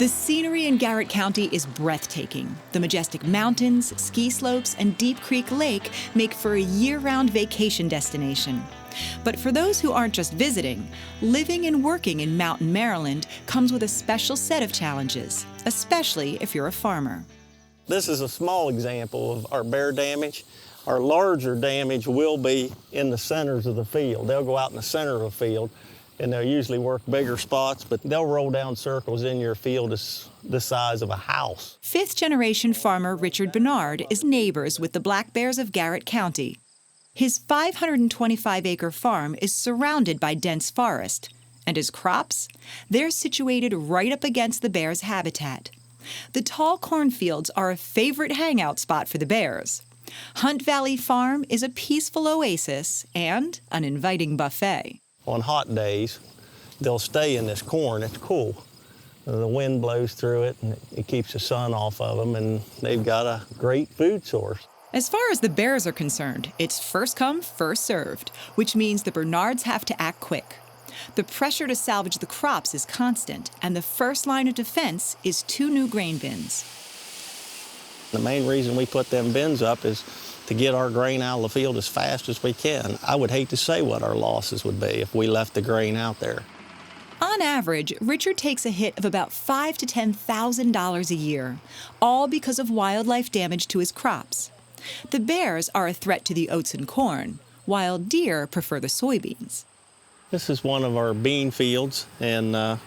The scenery in Garrett County is breathtaking. The majestic mountains, ski slopes, and Deep Creek Lake make for a year-round vacation destination. But for those who aren't just visiting, living and working in Mountain, Maryland comes with a special set of challenges, especially if you're a farmer. This is a small example of our bear damage. Our larger damage will be in the centers of the field. They'll go out in the center of a field, and they'll usually work bigger spots, but they'll roll down circles in your field the size of a house. Fifth-generation farmer Richard Bernard is neighbors with the black bears of Garrett County. His 525-acre farm is surrounded by dense forest, and his crops? They're situated right up against the bears' habitat. The tall cornfields are a favorite hangout spot for the bears. Hunt Valley Farm is a peaceful oasis and an inviting buffet. On hot days, they'll stay in this corn. It's cool. The wind blows through it, and it keeps the sun off of them, and they've got a great food source. As far as the bears are concerned, it's first come, first served, which means the Bernards have to act quick. The pressure to salvage the crops is constant, and the first line of defense is 2 new grain bins. The main reason we put them bins up is to get our grain out of the field as fast as we can. I would hate to say what our losses would be if we left the grain out there. On average, Richard takes a hit of about $5,000 to $10,000 a year, all because of wildlife damage to his crops. The bears are a threat to the oats and corn, while deer prefer the soybeans. This is one of our bean fields, and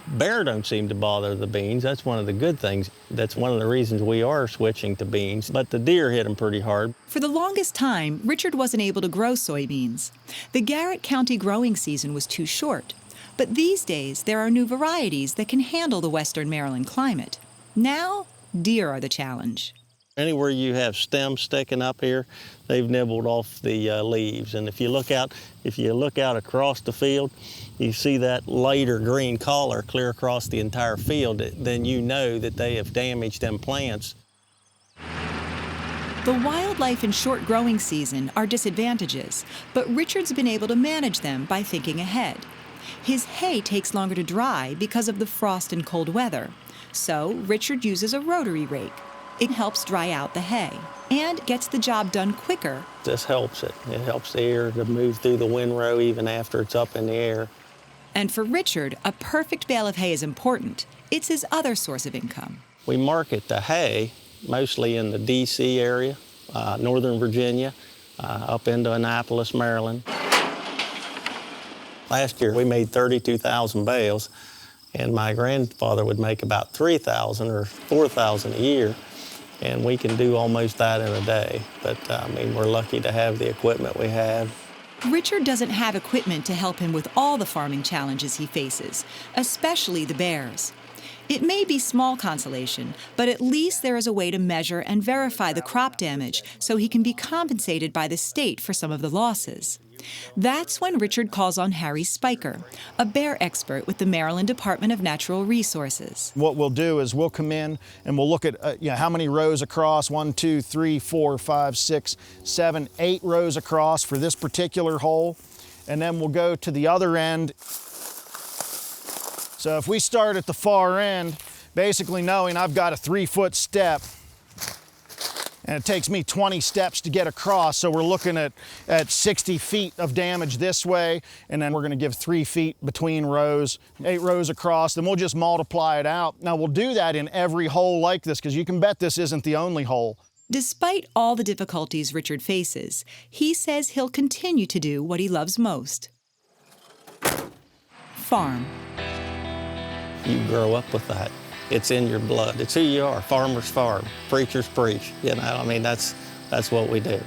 bear don't seem to bother the beans. That's one of the good things. That's one of the reasons we are switching to beans, but the deer hit them pretty hard. For the longest time, Richard wasn't able to grow soybeans. The Garrett County growing season was too short. But these days, there are new varieties that can handle the western Maryland climate. Now, deer are the challenge. Anywhere you have stems sticking up here, they've nibbled off the leaves. And if you look out across the field, you see that lighter green color clear across the entire field, then you know that they have damaged them plants. The wildlife and short growing season are disadvantages, but Richard's been able to manage them by thinking ahead. His hay takes longer to dry because of the frost and cold weather, so Richard uses a rotary rake. It helps dry out the hay and gets the job done quicker. This helps it. It helps the air to move through the windrow even after it's up in the air. And for Richard, a perfect bale of hay is important. It's his other source of income. We market the hay mostly in the D.C. area, Northern Virginia, up into Annapolis, Maryland. Last year we made 32,000 bales, and my grandfather would make about 3,000 or 4,000 a year. And we can do almost that in a day. But, we're lucky to have the equipment we have. Richard doesn't have equipment to help him with all the farming challenges he faces, especially the bears. It may be small consolation, but at least there is a way to measure and verify the crop damage so he can be compensated by the state for some of the losses. That's when Richard calls on Harry Spiker, a bear expert with the Maryland Department of Natural Resources. What we'll do is we'll come in and we'll look at how many rows across, 1, 2, 3, 4, 5, 6, 7, 8 rows across for this particular hole. And then we'll go to the other end. So if we start at the far end, basically knowing I've got a 3-foot step, and it takes me 20 steps to get across, so we're looking at 60 feet of damage this way, and then we're gonna give 3 feet between rows, 8 rows across, then we'll just multiply it out. Now we'll do that in every hole like this, because you can bet this isn't the only hole. Despite all the difficulties Richard faces, he says he'll continue to do what he loves most: farm. You grow up with that. It's in your blood. It's who you are. Farmers farm. Preachers preach. That's what we do.